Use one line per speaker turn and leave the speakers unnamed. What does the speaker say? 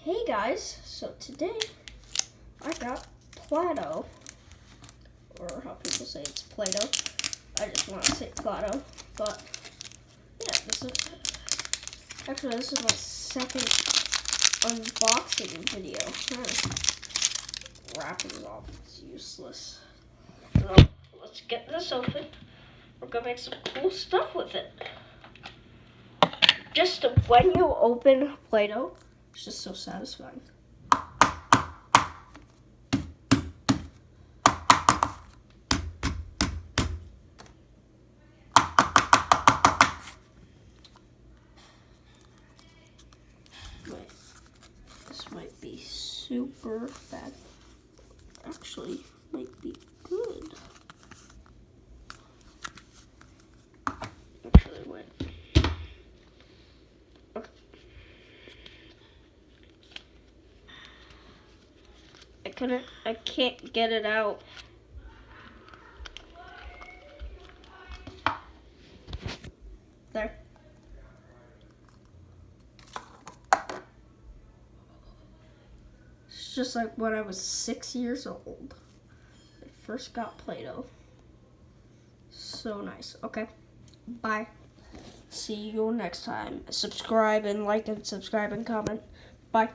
Hey guys, so today I got Play-Doh, or how people say it's Play-Doh. I just want to say Play-Doh, but yeah, this is my second unboxing video. Wrapping it off, it's useless. So let's get this open. We're gonna make some cool stuff with it. Just when you open Play-Doh, it's just so satisfying. Wait, this might be super bad. Actually, might be good. Actually, wait. Okay. I can't get it out. There. It's just like when I was 6 years old. I first got Play-Doh. So nice. Okay. Bye. See you next time. Subscribe and like and subscribe and comment.